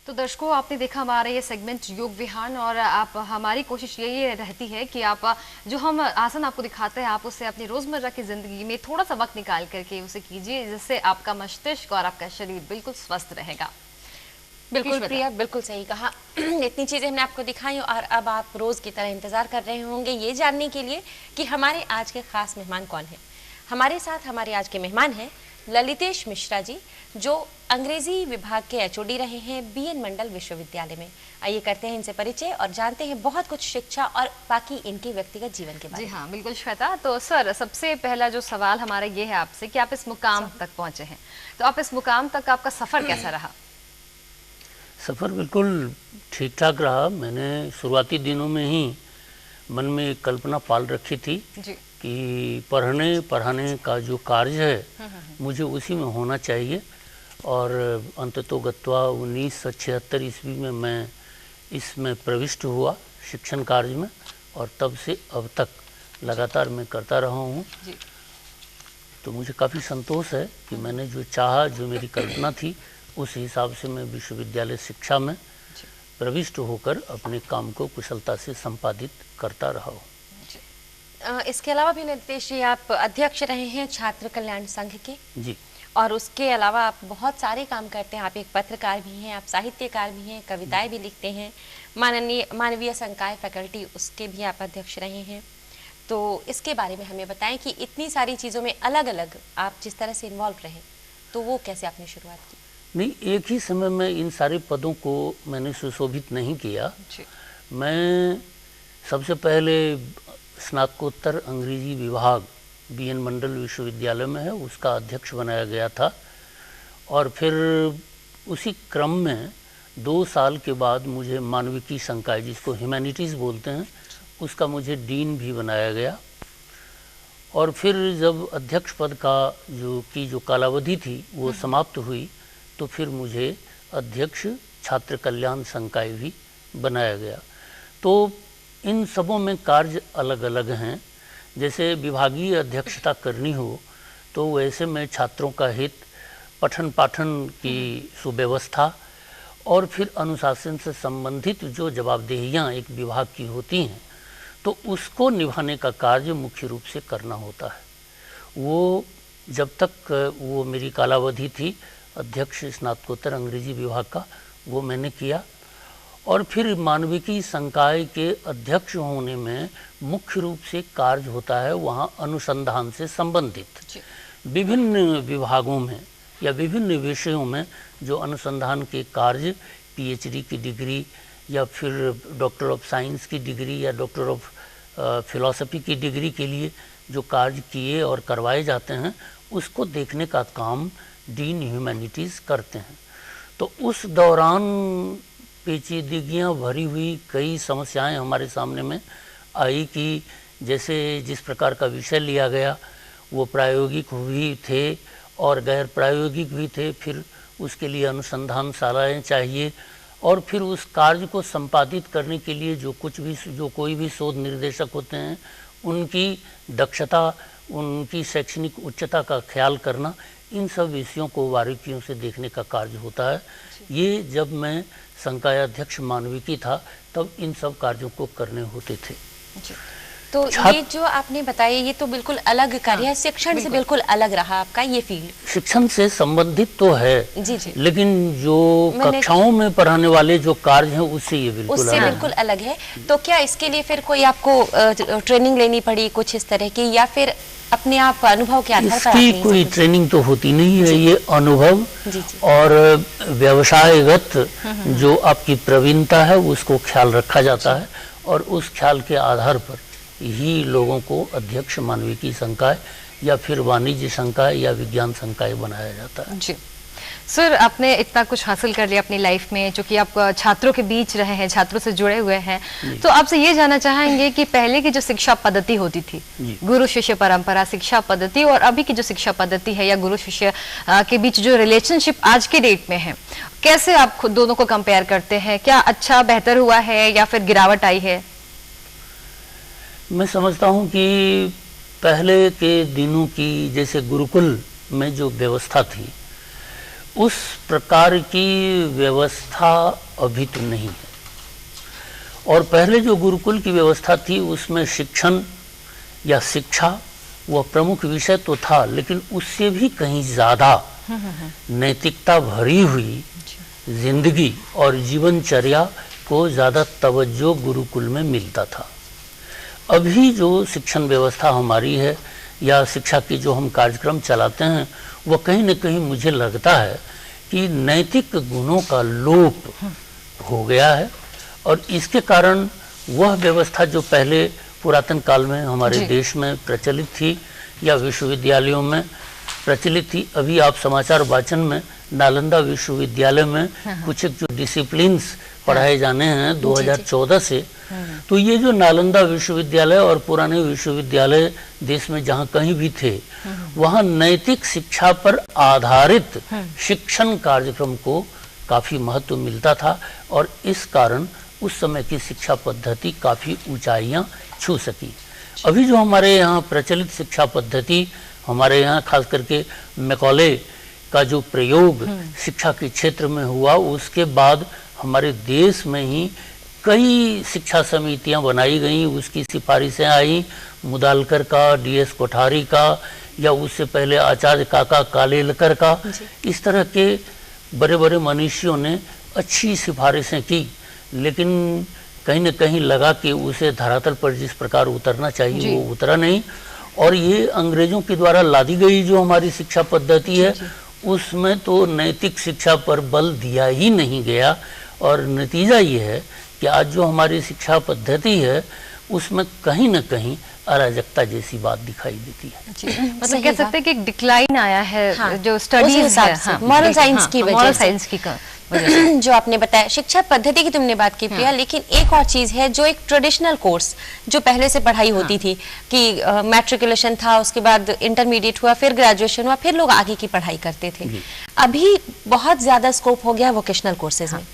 तो दर्शकों, आपने देखा हमारा ये सेगमेंट योग विहान, और आप हमारी कोशिश यही रहती है कि आप जो हम आसन आपको दिखाते हैं, आप उसे अपनी रोजमर्रा की जिंदगी में थोड़ा सा वक्त निकाल करके उसे कीजिए, जिससे आपका मस्तिष्क और आपका शरीर बिल्कुल स्वस्थ रहेगा। बिल्कुल प्रिया, बिल्कुल सही कहा। इतनी चीजें हमने आपको दिखाई और अब आप रोज की तरह इंतजार कर रहे होंगे ये जानने के लिए कि हमारे आज के खास मेहमान कौन है। हमारे साथ हमारे आज के मेहमान हैं ललितेश मिश्रा जी, जो अंग्रेजी विभाग के एचओडी रहे हैं बीएन मंडल विश्वविद्यालय में। आइए करते हैं इनसे परिचय और जानते हैं बहुत कुछ शिक्षा और बाकी इनके व्यक्तिगत जीवन के बारे में। जी हाँ, बिल्कुल श्वेता। तो सर, सबसे पहला जो सवाल हमारा ये है आपसे कि आप इस मुकाम तक पहुंचे हैं, तो आप इस मुकाम तक आपका सफर कैसा रहा? सफ़र बिल्कुल ठीक ठाक रहा। मैंने शुरुआती दिनों में ही मन में एक कल्पना पाल रखी थी जी। कि पढ़ने पढ़ाने का जो कार्य है मुझे उसी में होना चाहिए, और अंततोगत्वा 1976 ईस्वी में मैं इसमें प्रविष्ट हुआ शिक्षण कार्य में, और तब से अब तक लगातार मैं करता रहा हूँ। तो मुझे काफ़ी संतोष है कि मैंने जो चाहा, जो मेरी कल्पना थी, उस हिसाब से मैं विश्वविद्यालय शिक्षा में प्रविष्ट होकर अपने काम को कुशलता से संपादित करता रहा हूँ। इसके अलावा भी ललितेश जी, आप अध्यक्ष रहे हैं छात्र कल्याण संघ के जी, और उसके अलावा आप बहुत सारे काम करते हैं। आप एक पत्रकार भी हैं, आप साहित्यकार भी हैं, कविताएं भी लिखते हैं, मानवीय संकाय फैकल्टी उसके भी आप अध्यक्ष रहे हैं। तो इसके बारे में हमें बताएं कि इतनी सारी चीज़ों में अलग अलग आप जिस तरह से इन्वॉल्व रहे, तो वो कैसे आपने शुरुआत की? नहीं, एक ही समय में इन सारे पदों को मैंने सुशोभित नहीं किया। मैं सबसे पहले स्नातकोत्तर अंग्रेजी विभाग बीएन मंडल विश्वविद्यालय में है, उसका अध्यक्ष बनाया गया था, और फिर उसी क्रम में 2 साल के बाद मुझे मानविकी संकाय, जिसको ह्यूमैनिटीज़ बोलते हैं, उसका मुझे डीन भी बनाया गया। और फिर जब अध्यक्ष पद का जो कालावधि थी वो समाप्त हुई, तो फिर मुझे अध्यक्ष छात्र कल्याण संकाय भी बनाया गया। तो इन सबों में कार्य अलग अलग हैं। जैसे विभागीय अध्यक्षता करनी हो तो वैसे में छात्रों का हित, पठन पाठन की सुव्यवस्था, और फिर अनुशासन से संबंधित जो जवाबदेहियां एक विभाग की होती हैं, तो उसको निभाने का कार्य मुख्य रूप से करना होता है। वो जब तक वो मेरी कालावधि थी अध्यक्ष स्नातकोत्तर अंग्रेजी विभाग का, वो मैंने किया। और फिर मानविकी संकाय के अध्यक्ष होने में मुख्य रूप से कार्य होता है वहाँ अनुसंधान से संबंधित विभिन्न विभागों में या विभिन्न विषयों में जो अनुसंधान के कार्य, पीएचडी की डिग्री या फिर डॉक्टर ऑफ साइंस की डिग्री या डॉक्टर ऑफ फिलॉसफी की डिग्री के लिए जो कार्य किए और करवाए जाते हैं, उसको देखने का काम डीन ह्यूमैनिटीज़ करते हैं। तो उस दौरान पेचीदगियाँ भरी हुई कई समस्याएं हमारे सामने में आई कि जैसे जिस प्रकार का विषय लिया गया वो प्रायोगिक भी थे और गैर प्रायोगिक भी थे, फिर उसके लिए अनुसंधानशालाएँ चाहिए, और फिर उस कार्य को संपादित करने के लिए जो कोई भी शोध निर्देशक होते हैं, उनकी दक्षता, उनकी शैक्षणिक उच्चता का ख्याल करना, इन सब विषयों को बारीकियों से देखने का कार्य होता है। ये जब मैं संकाय अध्यक्ष मानविकी था तब इन सब कार्यों को करने होते थे। तो ये जो आपने बताया ये तो बिल्कुल अलग कार्य है, शिक्षण से बिल्कुल अलग रहा आपका ये फील्ड। शिक्षण से संबंधित तो है जी जी, लेकिन जो कक्षाओं में पढ़ाने वाले जो कार्य हैं उससे ये बिल्कुल अलग है। तो क्या इसके लिए फिर कोई आपको ट्रेनिंग लेनी पड़ी कुछ इस तरह की, या फिर अपने आप अनुभव के आधार पर? इसकी कोई ट्रेनिंग तो होती नहीं है, ये अनुभव और व्यवसायगत जो आपकी प्रवीणता है उसको ख्याल रखा जाता है, और उस ख्याल के आधार पर ही लोगों को अध्यक्ष मानविकी संकाय या फिर वाणिज्य संकाय या विज्ञान संकाय बनाया जाता है। जी सर, आपने इतना कुछ हासिल कर लिया अपनी लाइफ में, जो कि आप छात्रों के बीच रहे हैं, छात्रों से जुड़े हुए हैं, तो आपसे ये जानना चाहेंगे कि पहले की जो शिक्षा पद्धति होती थी, गुरु शिष्य परंपरा शिक्षा पद्धति, और अभी की जो शिक्षा पद्धति है या गुरु शिष्य के बीच जो रिलेशनशिप आज के डेट में है, कैसे आप खुद दोनों को कंपेयर करते हैं? क्या अच्छा बेहतर हुआ है या फिर गिरावट आई है? मैं समझता हूँ कि पहले के दिनों की जैसे गुरुकुल में जो व्यवस्था थी उस प्रकार की व्यवस्था अभी तो नहीं है। और पहले जो गुरुकुल की व्यवस्था थी उसमें शिक्षण या शिक्षा वह प्रमुख विषय तो था, लेकिन उससे भी कहीं ज़्यादा नैतिकता भरी हुई जिंदगी और जीवनचर्या को ज़्यादा तवज्जो गुरुकुल में मिलता था। अभी जो शिक्षण व्यवस्था हमारी है या शिक्षा की जो हम कार्यक्रम चलाते हैं वह कहीं न कहीं मुझे लगता है कि नैतिक गुणों का लोप हो गया है, और इसके कारण वह व्यवस्था जो पहले पुरातन काल में हमारे देश में प्रचलित थी या विश्वविद्यालयों में प्रचलित थी। अभी आप समाचार वाचन में नालंदा विश्वविद्यालय में कुछ एक जो डिसिप्लिन्स पढ़ाए जाने हैं 2014 से, तो ये जो नालंदा विश्वविद्यालय और पुराने विश्वविद्यालय देश में जहाँ कहीं भी थे वहाँ नैतिक शिक्षा पर आधारित शिक्षण कार्यक्रम को काफ़ी महत्व मिलता था, और इस कारण उस समय की शिक्षा पद्धति काफ़ी ऊंचाइयां छू सकी। अभी जो हमारे यहाँ प्रचलित शिक्षा पद्धति, हमारे यहाँ खास करके मैकॉले का जो प्रयोग शिक्षा के क्षेत्र में हुआ, उसके बाद हमारे देश में ही कई शिक्षा समितियां बनाई गईं, उसकी सिफारिशें आई, मुदालकर का, DS कोठारी का, या उससे पहले आचार्य काका कालेलकर का। इस तरह के बड़े बड़े मनीषियों ने अच्छी सिफारिशें की, लेकिन कहीं न कहीं लगा कि उसे धरातल पर जिस प्रकार उतरना चाहिए वो उतरा नहीं। और ये अंग्रेजों के द्वारा लादी गई जो हमारी शिक्षा पद्धति है उसमें तो नैतिक शिक्षा पर बल दिया ही नहीं गया, और नतीजा ये है कि आज जो हमारी शिक्षा पद्धति है उसमें कहीं न कहीं अराजकता जैसी बात दिखाई देती है। मतलब कह सकते हैं कि एक डिक्लाइन आया है जो स्टडीज है, मॉरल साइंस की वजह से। जो आपने बताया शिक्षा पद्धति की तुमने बात की प्रिया, लेकिन एक और चीज है जो एक ट्रेडिशनल कोर्स जो पहले से पढ़ाई होती थी कि मैट्रिकुलेशन था, उसके बाद इंटरमीडिएट हुआ, फिर ग्रेजुएशन हुआ, फिर लोग आगे की पढ़ाई करते थे। अभी बहुत ज्यादा स्कोप हो गया वोकेशनल कोर्सेज में,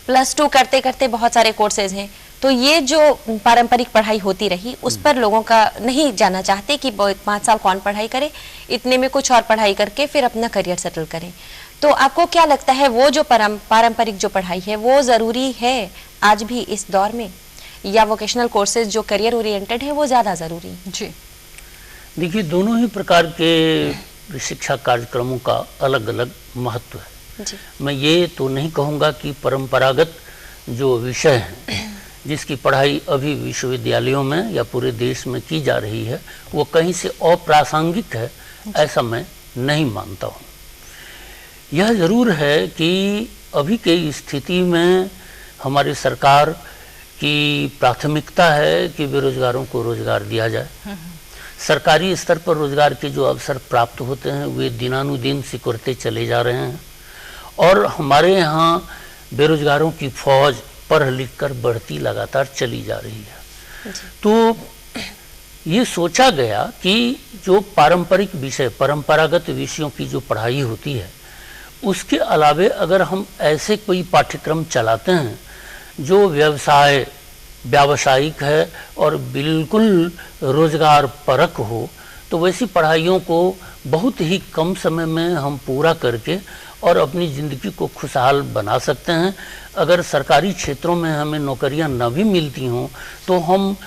+2 करते करते बहुत सारे कोर्सेज हैं। तो ये जो पारंपरिक पढ़ाई होती रही उस पर लोगों का नहीं जाना चाहते कि 5 साल कौन पढ़ाई करे, इतने में कुछ और पढ़ाई करके फिर अपना करियर सेटल करें। तो आपको क्या लगता है वो जो पारंपरिक जो पढ़ाई है वो जरूरी है आज भी इस दौर में, या वोकेशनल कोर्सेज जो करियर ओरिएंटेड है वो ज्यादा जरूरी है? जी देखिए, दोनों ही प्रकार के शिक्षा कार्यक्रमों का अलग अलग महत्व है। मैं ये तो नहीं कहूँगा कि परंपरागत जो विषय हैं जिसकी पढ़ाई अभी विश्वविद्यालयों में या पूरे देश में की जा रही है वो कहीं से अप्रासंगिक है, ऐसा मैं नहीं मानता हूँ। यह जरूर है कि अभी की स्थिति में हमारी सरकार की प्राथमिकता है कि बेरोजगारों को रोजगार दिया जाए। सरकारी स्तर पर रोजगार के जो अवसर प्राप्त होते हैं वे दिनानुदिन सिकुड़ते चले जा रहे हैं, और हमारे यहाँ बेरोजगारों की फौज पढ़ लिख कर बढ़ती लगातार चली जा रही है। तो ये सोचा गया कि जो पारंपरिक विषय, परंपरागत विषयों की जो पढ़ाई होती है उसके अलावे अगर हम ऐसे कोई पाठ्यक्रम चलाते हैं जो व्यावसायिक है और बिल्कुल रोजगार परक हो, तो वैसी पढ़ाइयों को बहुत ही कम समय में हम पूरा करके और अपनी ज़िंदगी को खुशहाल बना सकते हैं। अगर सरकारी क्षेत्रों में हमें नौकरियां न भी मिलती हों तो हम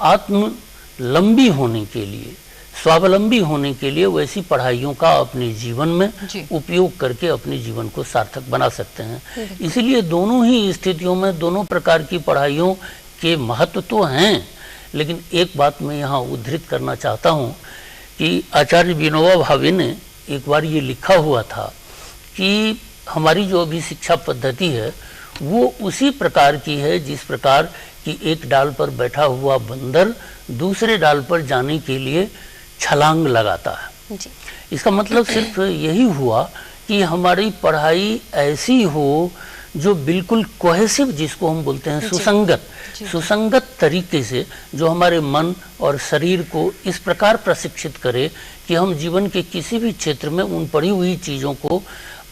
आत्मलंबी होने के लिए, स्वावलंबी होने के लिए वैसी पढ़ाइयों का अपने जीवन में उपयोग करके अपने जीवन को सार्थक बना सकते हैं। इसीलिए दोनों ही स्थितियों में दोनों प्रकार की पढ़ाइयों के महत्व तो हैं, लेकिन एक बात मैं यहाँ उद्धृत करना चाहता हूँ कि आचार्य विनोबा भावे ने एक बार ये लिखा हुआ था कि हमारी जो अभी शिक्षा पद्धति है वो उसी प्रकार की है जिस प्रकार कि एक डाल पर बैठा हुआ बंदर दूसरे डाल पर जाने के लिए छलांग लगाता है। इसका मतलब सिर्फ यही हुआ कि हमारी पढ़ाई ऐसी हो जो बिल्कुल कोहेसिव, जिसको हम बोलते हैं सुसंगत तरीके से, जो हमारे मन और शरीर को इस प्रकार प्रशिक्षित करे कि हम जीवन के किसी भी क्षेत्र में उन पढ़ी हुई चीज़ों को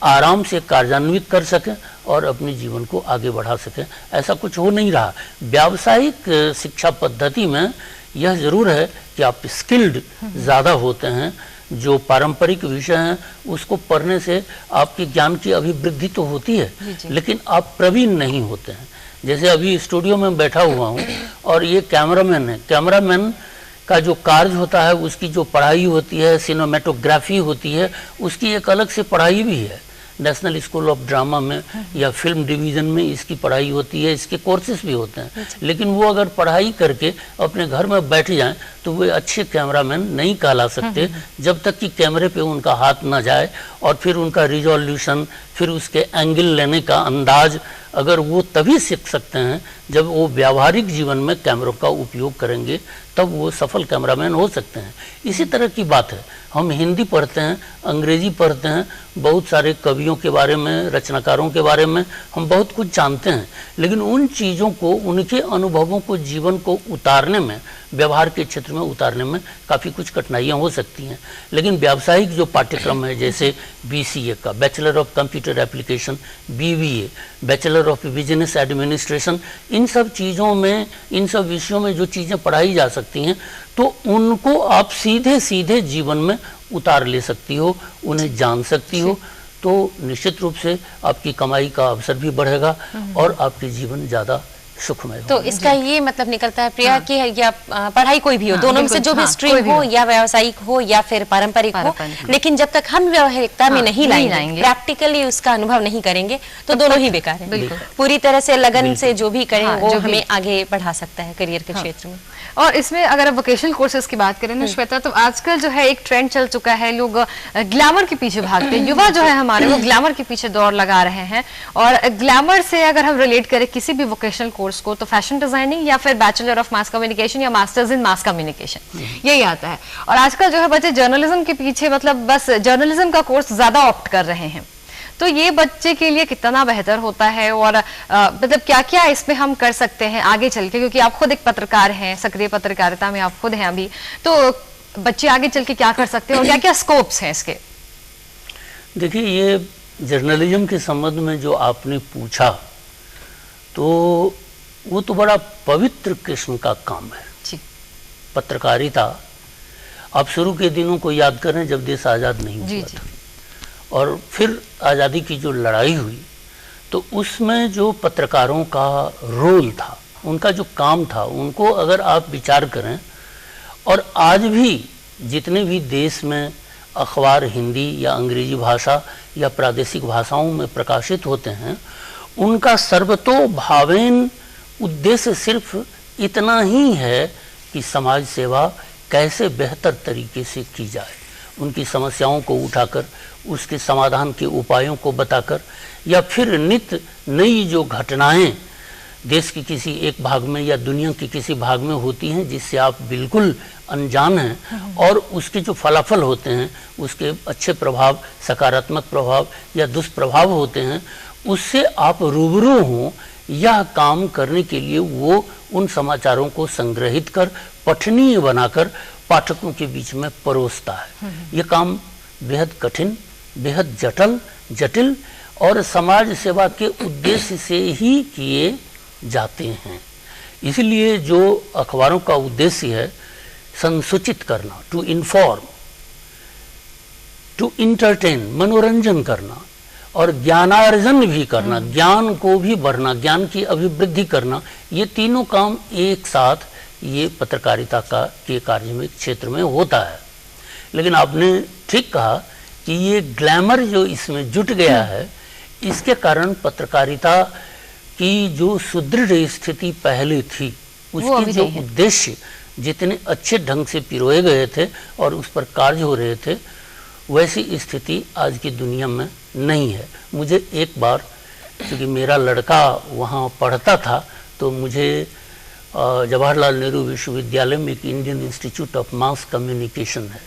आराम से कार्यान्वित कर सकें और अपने जीवन को आगे बढ़ा सकें। ऐसा कुछ हो नहीं रहा। व्यावसायिक शिक्षा पद्धति में यह ज़रूर है कि आप स्किल्ड ज़्यादा होते हैं। जो पारंपरिक विषय हैं उसको पढ़ने से आपके ज्ञान की अभिवृद्धि तो होती है, लेकिन आप प्रवीण नहीं होते हैं। जैसे अभी स्टूडियो में बैठा हुआ हूँ और ये कैमरामैन है, कैमरामैन का जो कार्य होता है, उसकी जो पढ़ाई होती है, सिनेमेटोग्राफी होती है, उसकी एक अलग से पढ़ाई भी है। नेशनल स्कूल ऑफ ड्रामा में या फिल्म डिवीज़न में इसकी पढ़ाई होती है, इसके कोर्सेज भी होते हैं। लेकिन वो अगर पढ़ाई करके अपने घर में बैठ जाएं तो वे अच्छे कैमरामैन नहीं कहला सकते जब तक कि कैमरे पे उनका हाथ ना जाए और फिर उनका रिजोल्यूशन, फिर उसके एंगल लेने का अंदाज अगर वो तभी सीख सकते हैं जब वो व्यावहारिक जीवन में कैमरों का उपयोग करेंगे, तब वो सफल कैमरामैन हो सकते हैं। इसी तरह की बात है, हम हिंदी पढ़ते हैं, अंग्रेजी पढ़ते हैं, बहुत सारे कवियों के बारे में, रचनाकारों के बारे में हम बहुत कुछ जानते हैं, लेकिन उन चीज़ों को, उनके अनुभवों को जीवन को उतारने में, व्यवहार के क्षेत्र में उतारने में काफ़ी कुछ कठिनाइयाँ हो सकती हैं। लेकिन व्यावसायिक जो पाठ्यक्रम है, जैसे BCA का, bachelor of computer application, BBA, bachelor of business administration, इन सब चीज़ों में, इन सब विषयों में जो चीज़ें पढ़ाई जा सकती हैं, तो उनको आप सीधे सीधे जीवन में उतार ले सकती हो, उन्हें जान सकती हो, तो निश्चित रूप से आपकी कमाई का अवसर भी बढ़ेगा और आपके जीवन ज़्यादा सुखमय हो। तो इसका ये मतलब निकलता है प्रिया कि या पढ़ाई कोई भी हो, दोनों में से जो भी स्ट्रीम हो, या व्यावसायिक हो या फिर पारंपरिक हो, लेकिन जब तक हम व्यावहारिकता में नहीं लाएंगे, प्रैक्टिकली उसका अनुभव नहीं करेंगे, तो दोनों ही बेकार है। पूरी तरह से लगन से जो भी करें वो हमें आगे बढ़ा सकता है करियर के क्षेत्र में। और इसमें अगर आप वोकेशनल कोर्सेज की बात करें ना श्वेता, तो आजकल जो है एक ट्रेंड चल चुका है, लोग ग्लैमर के पीछे भागते हैं। युवा जो है हमारे, वो ग्लैमर के पीछे दौड़ लगा रहे हैं। और ग्लैमर से अगर हम रिलेट करें किसी भी वोकेशनल कोर्स को, तो फैशन डिजाइनिंग या फिर बैचलर ऑफ मास कम्युनिकेशन या मास्टर्स इन मास कम्युनिकेशन, यही आता है। और आजकल जो है बच्चे जर्नलिज्म के पीछे, मतलब बस जर्नलिज्म का कोर्स ज्यादा ऑप्ट कर रहे हैं। तो ये बच्चे के लिए कितना बेहतर होता है, और मतलब क्या क्या इसमें हम कर सकते हैं आगे चल के, क्योंकि आप खुद एक पत्रकार हैं, सक्रिय पत्रकारिता में आप खुद हैं अभी, तो बच्चे आगे चल के क्या कर सकते हैं और क्या क्या स्कोप्स हैं इसके? देखिए, ये जर्नलिज्म के संबंध में जो आपने पूछा, तो वो तो बड़ा पवित्र किस्म का काम है जी। पत्रकारिता, आप शुरू के दिनों को याद करें जब देश आज़ाद नहीं हुआ था, और फिर आज़ादी की जो लड़ाई हुई, तो उसमें जो पत्रकारों का रोल था, उनका जो काम था, उनको अगर आप विचार करें, और आज भी जितने भी देश में अखबार हिंदी या अंग्रेजी भाषा या प्रादेशिक भाषाओं में प्रकाशित होते हैं, उनका सर्वतोभावेन उद्देश्य सिर्फ इतना ही है कि समाज सेवा कैसे बेहतर तरीके से की जाए, उनकी समस्याओं को उठाकर, उसके समाधान के उपायों को बताकर, या फिर नित्य नई जो घटनाएं देश के किसी एक भाग में या दुनिया के किसी भाग में होती हैं जिससे आप बिल्कुल अनजान हैं, और उसके जो फलाफल होते हैं, उसके अच्छे प्रभाव, सकारात्मक प्रभाव या दुष्प्रभाव होते हैं, उससे आप रूबरू हों, यह काम करने के लिए वो उन समाचारों को संग्रहित कर, पठनीय बनाकर पाठकों के बीच में परोसता है। ये काम बेहद कठिन, बेहद जटिल और समाज सेवा के उद्देश्य से ही किए जाते हैं। इसलिए जो अखबारों का उद्देश्य है, संसूचित करना, टू इन्फॉर्म, टू इंटरटेन, मनोरंजन करना, और ज्ञानार्जन भी करना, ज्ञान को भी बढ़ना, ज्ञान की अभिवृद्धि करना, ये तीनों काम एक साथ ये पत्रकारिता के कार्य में क्षेत्र में होता है। लेकिन आपने ठीक कहा कि ये ग्लैमर जो इसमें जुट गया है, इसके कारण पत्रकारिता की जो सुदृढ़ स्थिति पहले थी, उसके जो उद्देश्य जितने अच्छे ढंग से पिरोए गए थे और उस पर कार्य हो रहे थे, वैसी स्थिति आज की दुनिया में नहीं है। मुझे एक बार, क्योंकि मेरा लड़का वहाँ पढ़ता था, तो मुझे जवाहरलाल नेहरू विश्वविद्यालय में एक Indian institute of mass communication है,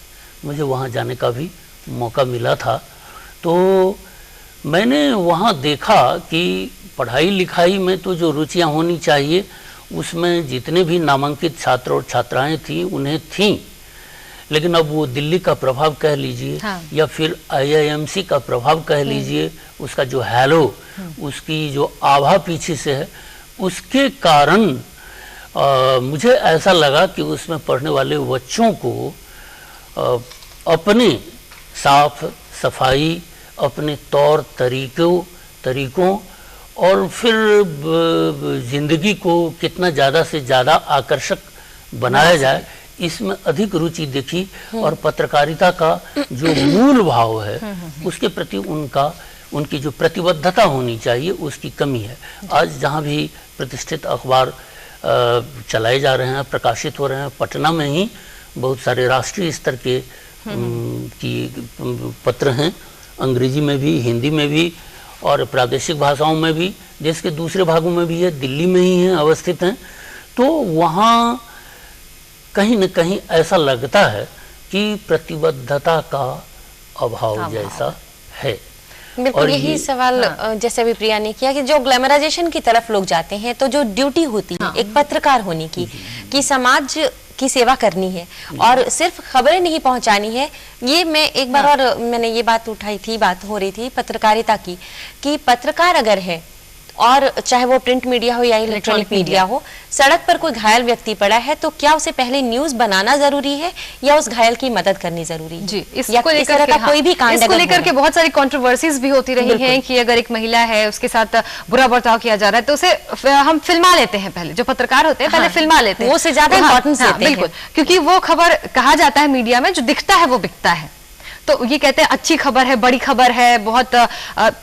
मुझे वहाँ जाने का भी मौका मिला था। तो मैंने वहाँ देखा कि पढ़ाई लिखाई में तो जो रुचियाँ होनी चाहिए, उसमें जितने भी नामांकित छात्र और छात्राएं थीं, उन्हें थीं, लेकिन अब वो दिल्ली का प्रभाव कह लीजिए, या फिर IIMC का प्रभाव कह लीजिए, उसका जो हैलो, उसकी जो आभा पीछे से है, उसके कारण मुझे ऐसा लगा कि उसमें पढ़ने वाले बच्चों को अपने साफ सफाई, अपने तौर तरीकों और फिर जिंदगी को कितना ज़्यादा से ज़्यादा आकर्षक बनाया जाए, इसमें अधिक रुचि दिखी। और पत्रकारिता का जो मूल भाव है उसके प्रति उनकी जो प्रतिबद्धता होनी चाहिए उसकी कमी है। आज जहाँ भी प्रतिष्ठित अखबार चलाए जा रहे हैं, प्रकाशित हो रहे हैं, पटना में ही बहुत सारे राष्ट्रीय स्तर के की पत्र हैं, अंग्रेजी में भी, हिंदी में भी और प्रादेशिक भाषाओं में भी, देश के दूसरे भागों में भी है, दिल्ली में ही हैं, अवस्थित हैं। तो वहाँ कहीं न कहीं ऐसा लगता है कि प्रतिबद्धता का अभाव जैसा है। बिल्कुल यही सवाल जैसे अभी प्रिया ने किया कि जो ग्लैमराइजेशन की तरफ लोग जाते हैं, तो जो ड्यूटी होती है एक पत्रकार होने की, कि समाज की सेवा करनी है और सिर्फ खबरें नहीं पहुंचानी है। ये मैं एक बार और मैंने ये बात उठाई थी, बात हो रही थी पत्रकारिता की, कि पत्रकार अगर है और चाहे वो प्रिंट मीडिया हो या इलेक्ट्रॉनिक मीडिया हो, सड़क पर कोई घायल व्यक्ति पड़ा है तो क्या उसे पहले न्यूज बनाना जरूरी है या उस घायल की मदद करनी जरूरी है? जी, इसको लेकर के कोई भी कांड इसको लेकर के बहुत सारी कंट्रोवर्सीज भी होती रही हैं कि अगर एक महिला है उसके साथ बुरा बर्ताव किया जा रहा है तो उसे हम फिल्मा लेते हैं, पहले जो पत्रकार होते हैं पहले फिल्मा लेते हैं, वो से ज्यादा इंपॉर्टेंस देते हैं। बिल्कुल, क्योंकि वो खबर कहा जाता है मीडिया में जो दिखता है वो बिकता है। तो ये कहते हैं अच्छी खबर है, बड़ी खबर है, बहुत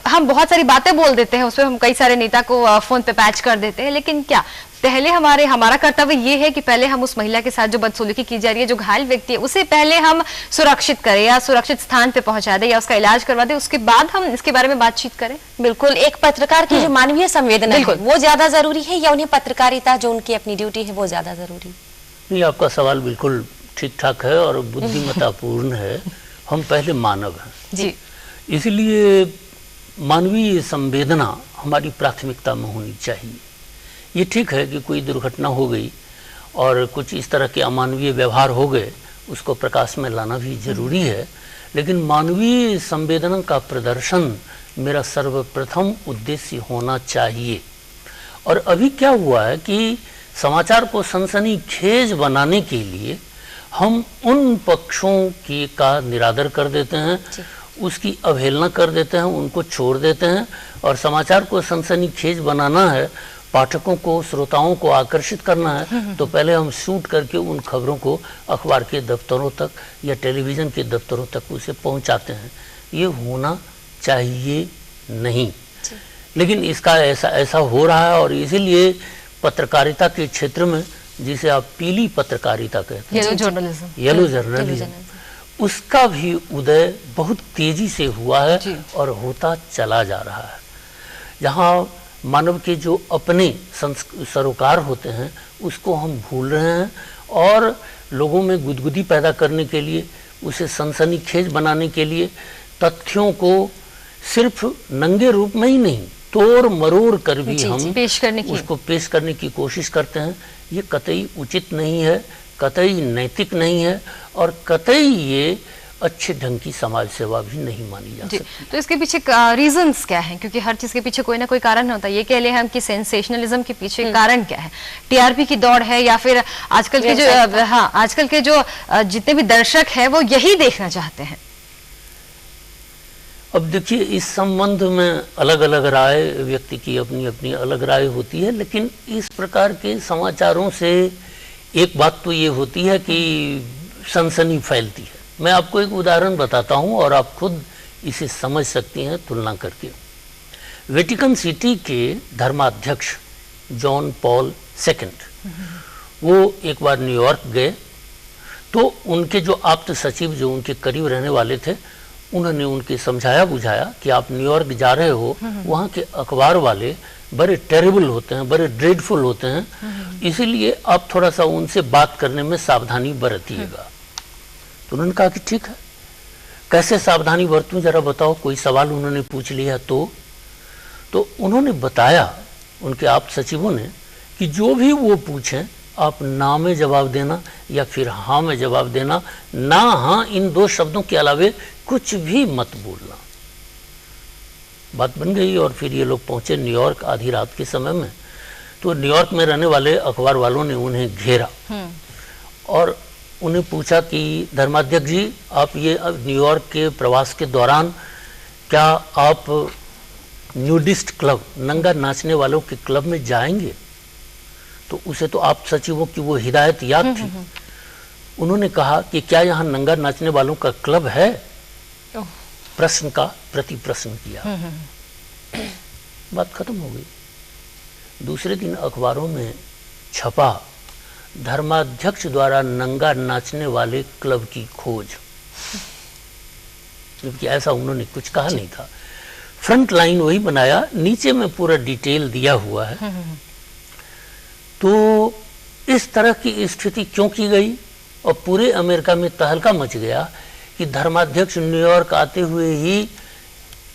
हम बहुत सारी बातें बोल देते हैं, उसमें हम कई सारे नेता को फोन पे पैच कर देते हैं। लेकिन क्या पहले हमारा कर्तव्य ये है कि पहले हम उस महिला के साथ जो बदसलूकी की जा रही है, जो घायल व्यक्ति है, उसे पहले हम सुरक्षित करें या सुरक्षित स्थान पे पहुंचा दें या उसका इलाज करवा दें, उसके बाद हम इसके बारे में बातचीत करें। बिल्कुल, एक पत्रकार की जो मानवीय संवेदना है वो ज्यादा जरूरी है या उन्हें पत्रकारिता जो उनकी अपनी ड्यूटी है वो ज्यादा जरूरी? नहीं, आपका सवाल बिल्कुल ठीक ठाक है और बुद्धिमत्तापूर्ण है। हम पहले मानव हैं जी, इसलिए मानवीय संवेदना हमारी प्राथमिकता में होनी चाहिए। ये ठीक है कि कोई दुर्घटना हो गई और कुछ इस तरह के अमानवीय व्यवहार हो गए, उसको प्रकाश में लाना भी जरूरी है, लेकिन मानवीय संवेदना का प्रदर्शन मेरा सर्वप्रथम उद्देश्य होना चाहिए। और अभी क्या हुआ है कि समाचार को सनसनीखेज बनाने के लिए हम उन पक्षों की का निरादर कर देते हैं, उसकी अवहेलना कर देते हैं, उनको छोड़ देते हैं। और समाचार को सनसनीखेज बनाना है, पाठकों को, श्रोताओं को आकर्षित करना है, तो पहले हम शूट करके उन खबरों को अखबार के दफ्तरों तक या टेलीविज़न के दफ्तरों तक उसे पहुंचाते हैं। ये होना चाहिए नहीं, लेकिन इसका ऐसा हो रहा है। और इसीलिए पत्रकारिता के क्षेत्र में, जिसे आप पीली पत्रकारिता कहते हैं, येलो जर्नलिज्म, उसका भी उदय बहुत तेजी से हुआ है और होता चला जा रहा है। जहाँ मानव के जो अपने सरोकार होते हैं उसको हम भूल रहे हैं और लोगों में गुदगुदी पैदा करने के लिए, उसे सनसनीखेज बनाने के लिए तथ्यों को सिर्फ नंगे रूप में ही नहीं, तोड़ मरोड़ कर भी हम उसको पेश करने की कोशिश करते हैं। ये कतई उचित नहीं है, कतई नैतिक नहीं है और कतई ये अच्छे ढंग की समाज सेवा भी नहीं मानी जा सकती। तो इसके पीछे रीजंस क्या हैं? क्योंकि हर चीज के पीछे कोई ना कोई कारण होता है। ये कह ले हम कि सेंसेशनलिज्म के पीछे कारण क्या है? टीआरपी की दौड़ है या फिर आजकल के जो आजकल के जो जितने भी दर्शक हैं वो यही देखना चाहते हैं? अब देखिए, इस संबंध में अलग अलग राय, व्यक्ति की अपनी अपनी अलग राय होती है, लेकिन इस प्रकार के समाचारों से एक बात तो ये होती है कि सनसनी फैलती है। मैं आपको एक उदाहरण बताता हूँ और आप खुद इसे समझ सकती हैं तुलना करके। वेटिकन सिटी के धर्माध्यक्ष जॉन पॉल II वो एक बार न्यूयॉर्क गए, तो उनके जो आप्त सचिव, जो उनके करीब रहने वाले थे, उन्होंने उनके समझाया बुझाया कि आप न्यूयॉर्क जा रहे हो, वहाँ के अखबार वाले बड़े टेरिबल होते हैं, बड़े ड्रेडफुल होते हैं, इसीलिए आप थोड़ा सा उनसे बात करने में सावधानी बरतिएगा। तो उन्होंने कहा कि ठीक है, कैसे सावधानी बरतूं जरा बताओ। कोई सवाल उन्होंने पूछ लिया तो उन्होंने बताया, उनके आप सचिवों ने, कि जो भी वो पूछें आप ना में जवाब देना या फिर हाँ में जवाब देना, ना हाँ इन दो शब्दों के अलावे कुछ भी मत बोलना। बात बन गई और फिर ये लोग पहुंचे न्यूयॉर्क आधी रात के समय में। तो न्यूयॉर्क में रहने वाले अखबार वालों ने उन्हें घेरा और उन्हें पूछा कि धर्माध्यक्ष जी, आप ये न्यूयॉर्क के प्रवास के दौरान क्या आप न्यूडिस्ट क्लब, नंगा नाचने वालों के क्लब में जाएंगे? तो उसे तो आप सचिवों की वो हिदायत याद थी। उन्होंने कहा कि क्या यहाँ नंगा नाचने वालों का क्लब है? प्रश्न का प्रति प्रश्न किया। बात खत्म हो गई। दूसरे दिन अखबारों में छपा, धर्माध्यक्ष द्वारा नंगा नाचने वाले क्लब की खोज, जबकि ऐसा उन्होंने कुछ कहा नहीं था। फ्रंट लाइन वही बनाया, नीचे में पूरा डिटेल दिया हुआ है। तो इस तरह की स्थिति क्यों की गई और पूरे अमेरिका में तहलका मच गया कि धर्माध्यक्ष न्यूयॉर्क आते हुए ही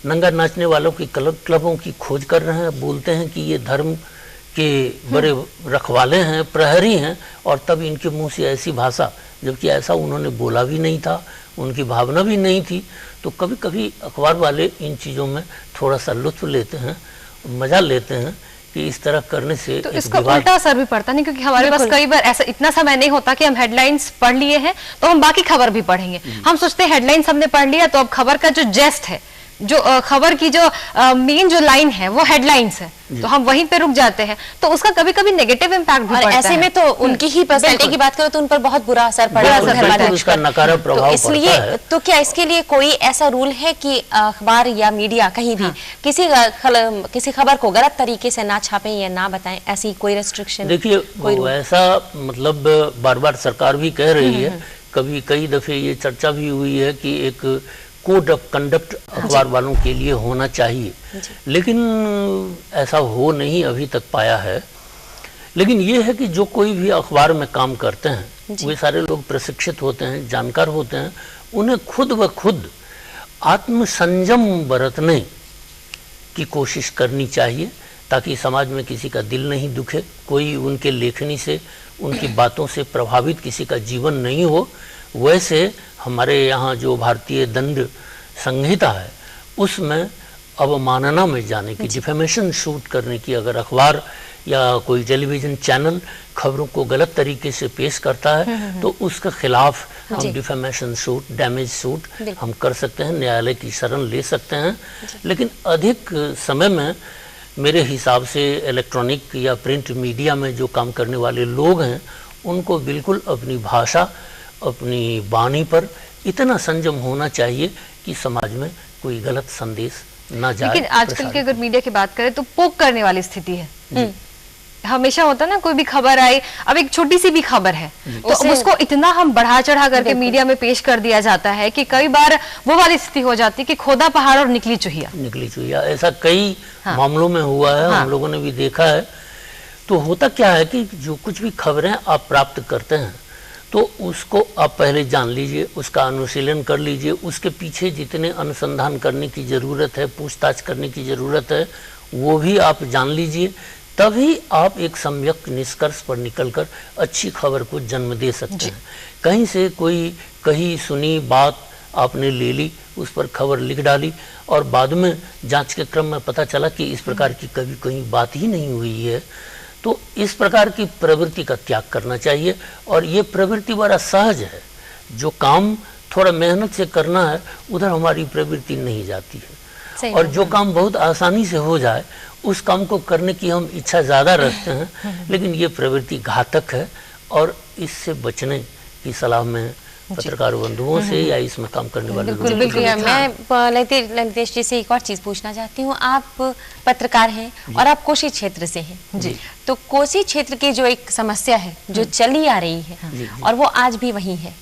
नंगा नाचने वालों की क्लबों की खोज कर रहे हैं, बोलते हैं कि ये धर्म के बड़े रखवाले हैं, प्रहरी हैं, और तब इनके मुंह से ऐसी भाषा, जबकि ऐसा उन्होंने बोला भी नहीं था, उनकी भावना भी नहीं थी। तो कभी कभी अखबार वाले इन चीज़ों में थोड़ा सा लुत्फ लेते हैं, मजा लेते हैं कि इस तरह करने से तो इसका उल्टा असर भी पड़ता नहीं, क्योंकि हमारे पास कई बार ऐसा इतना समय नहीं होता कि हम हेडलाइंस पढ़ लिए हैं तो हम बाकी खबर भी पढ़ेंगे। हम सोचते हैं हेडलाइंस हमने पढ़ लिया तो अब खबर का जो जेस्ट है, जो खबर की जो मेन जो लाइन है वो हेडलाइंस है, तो हम वहीं पे रुक जाते हैं, तो उसका कभी कभी नेगेटिव इम्पैक्ट भी पड़ता है। ऐसे में तो उनकी ही पर्सनैलिटी की बात करो तो उन पर बहुत बुरा असर पड़ा उसका नकारात्मक प्रभाव तो इसलिए तो क्या इसके लिए कोई ऐसा रूल है कि अखबार या मीडिया कहीं भी किसी खबर को गलत तरीके से ना छापें या ना बताएं, ऐसी कोई रेस्ट्रिक्शन? देखिए, ऐसा मतलब बार बार सरकार भी कह रही है, कभी कई दफे ये चर्चा भी हुई है कि एक कोड ऑफ कंडक्ट अखबार वालों के लिए होना चाहिए, लेकिन ऐसा हो नहीं अभी तक पाया है। लेकिन ये है कि जो कोई भी अखबार में काम करते हैं वे सारे लोग प्रशिक्षित होते हैं, जानकार होते हैं, उन्हें खुद ब खुद आत्मसंयम बरतने की कोशिश करनी चाहिए ताकि समाज में किसी का दिल नहीं दुखे, कोई उनके लेखनी से, उनकी बातों से प्रभावित किसी का जीवन नहीं हो। वैसे हमारे यहाँ जो भारतीय दंड संहिता है उसमें अवमानना में जाने की, डिफेमेशन शूट करने की, अगर अखबार या कोई टेलीविज़न चैनल खबरों को गलत तरीके से पेश करता है तो उसके खिलाफ हम डिफेमेशन सूट, डैमेज सूट हम कर सकते हैं, न्यायालय की शरण ले सकते हैं। लेकिन अधिक समय में मेरे हिसाब से इलेक्ट्रॉनिक या प्रिंट मीडिया में जो काम करने वाले लोग हैं उनको बिल्कुल अपनी भाषा, अपनी वाणी पर इतना संयम होना चाहिए कि समाज में कोई गलत संदेश ना जाए। लेकिन आजकल की अगर मीडिया की बात करें तो पोक करने वाली स्थिति है। हमेशा होता ना, कोई भी खबर आई, अब एक छोटी सी भी खबर है तो उसको इतना हम बढ़ा चढ़ा करके मीडिया में पेश कर दिया जाता है कि कई बार वो वाली स्थिति हो जाती है कि खोदा पहाड़ और निकली चुहिया। ऐसा कई मामलों में हुआ है, हम लोगों ने भी देखा है। तो होता क्या है कि जो कुछ भी खबरें आप प्राप्त करते हैं तो उसको आप पहले जान लीजिए, उसका अनुशीलन कर लीजिए, उसके पीछे जितने अनुसंधान करने की ज़रूरत है, पूछताछ करने की ज़रूरत है, वो भी आप जान लीजिए, तभी आप एक सम्यक निष्कर्ष पर निकलकर अच्छी खबर को जन्म दे सकते हैं। कहीं से कोई कही सुनी बात आपने ले ली, उस पर खबर लिख डाली और बाद में जांच के क्रम में पता चला कि इस प्रकार की कभी कहीं बात ही नहीं हुई है, तो इस प्रकार की प्रवृत्ति का त्याग करना चाहिए। और ये प्रवृत्ति बड़ा सहज है, जो काम थोड़ा मेहनत से करना है उधर हमारी प्रवृत्ति नहीं जाती है, और जो काम बहुत आसानी से हो जाए उस काम को करने की हम इच्छा ज़्यादा रखते हैं। लेकिन ये प्रवृत्ति घातक है और इससे बचने की सलाह में पत्रकार बंधुओं से या इसमें काम करने वाले लोगों से। मैं ललितेश जी से एक और चीज पूछना चाहती हूँ। आप पत्रकार हैं और आप कोसी क्षेत्र से हैं जी, तो कोसी क्षेत्र की जो एक समस्या है जो चली आ रही है और वो आज भी वही है,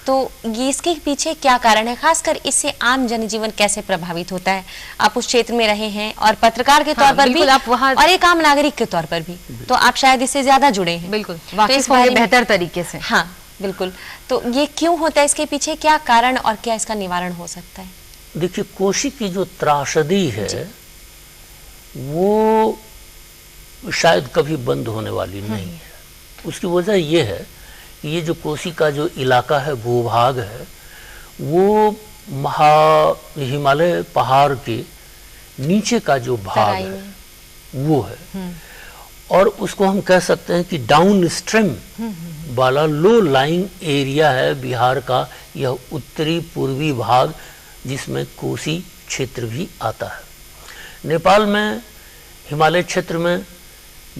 तो ये इसके पीछे क्या कारण है? खासकर इससे आम जनजीवन कैसे प्रभावित होता है? आप उस क्षेत्र में रहे हैं और पत्रकार के तौर पर भी आप वहाँ, और एक आम नागरिक के तौर पर भी, तो आप शायद इससे ज्यादा जुड़े हैं। बिल्कुल, तो इस बारे में बेहतर तरीके से। हाँ बिल्कुल, तो ये क्यों होता है, इसके पीछे क्या कारण और क्या इसका निवारण हो सकता है? देखिए, कोसी की जो त्रासदी है वो शायद कभी बंद होने वाली नहीं है। उसकी वजह ये है कि ये जो कोसी का जो इलाका है, भूभाग है, वो हिमालय पहाड़ के नीचे का जो भाग है वो है, और उसको हम कह सकते हैं कि डाउन स्ट्रीम वाला लो लाइंग एरिया है बिहार का यह उत्तरी पूर्वी भाग, जिसमें कोसी क्षेत्र भी आता है। नेपाल में हिमालय क्षेत्र में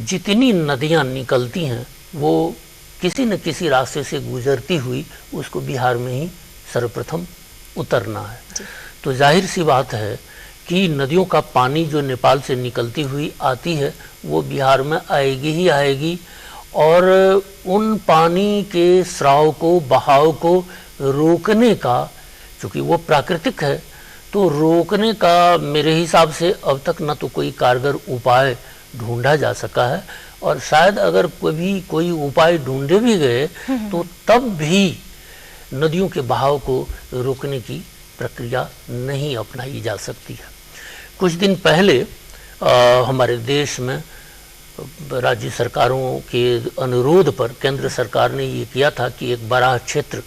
जितनी नदियां निकलती हैं वो किसी न किसी रास्ते से गुजरती हुई उसको बिहार में ही सर्वप्रथम उतरना है। तो जाहिर सी बात है कि नदियों का पानी जो नेपाल से निकलती हुई आती है वो बिहार में आएगी ही आएगी, और उन पानी के स्राव को, बहाव को रोकने का, चूँकि वो प्राकृतिक है, तो रोकने का मेरे हिसाब से अब तक न तो कोई कारगर उपाय ढूंढा जा सका है, और शायद अगर कोई उपाय ढूंढे भी गए तो तब भी नदियों के बहाव को रोकने की प्रक्रिया नहीं अपनाई जा सकती है। कुछ दिन पहले हमारे देश में राज्य सरकारों के अनुरोध पर केंद्र सरकार ने ये किया था कि एक बड़ा क्षेत्र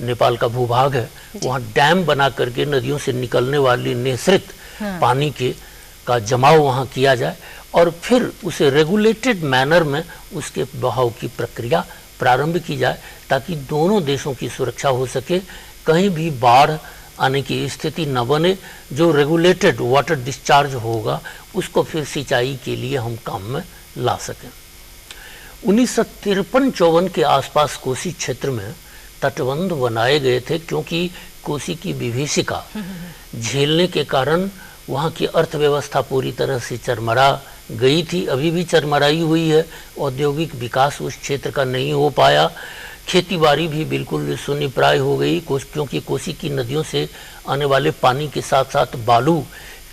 नेपाल का भूभाग है, वहाँ डैम बना करके नदियों से निकलने वाली निःसृत पानी का जमाव वहाँ किया जाए और फिर उसे रेगुलेटेड मैनर में उसके बहाव की प्रक्रिया प्रारंभ की जाए, ताकि दोनों देशों की सुरक्षा हो सके, कहीं भी बाढ़ आने की स्थिति न बने। जो रेगुलेटेड वाटर डिस्चार्ज होगा उसको फिर सिंचाई के लिए हम काम में ला सकें। 1953-54 के आसपास कोसी क्षेत्र में तटबंध बनाए गए थे, क्योंकि कोसी की विभीषिका झेलने के कारण वहाँ की अर्थव्यवस्था पूरी तरह से चरमरा गई थी, अभी भी चरमराई हुई है। औद्योगिक विकास उस क्षेत्र का नहीं हो पाया, खेती-बाड़ी भी बिल्कुल शून्य प्राय हो गई, क्योंकि कोसी की नदियों से आने वाले पानी के साथ साथ बालू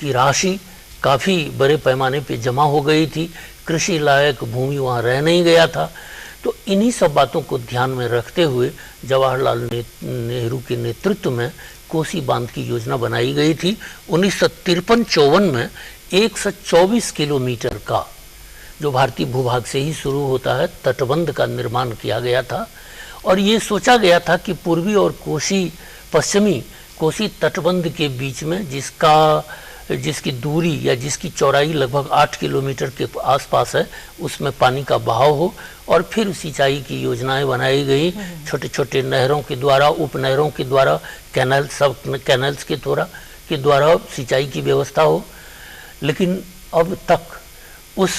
की राशि काफ़ी बड़े पैमाने पे जमा हो गई थी, कृषि लायक भूमि वहाँ रह नहीं गया था। तो इन्हीं सब बातों को ध्यान में रखते हुए जवाहरलाल नेहरू के नेतृत्व में कोसी बांध की योजना बनाई गई थी। 1953-54 में 124 किलोमीटर का, जो भारतीय भूभाग से ही शुरू होता है, तटबंध का निर्माण किया गया था, और ये सोचा गया था कि पूर्वी और पश्चिमी कोसी तटबंध के बीच में जिसकी दूरी या जिसकी चौड़ाई लगभग 8 किलोमीटर के आसपास है, उसमें पानी का बहाव हो, और फिर सिंचाई की योजनाएं बनाई गई, छोटे छोटे नहरों के द्वारा, उपनहरों के द्वारा, कैनल्स के द्वारा सिंचाई की व्यवस्था हो। लेकिन अब तक उस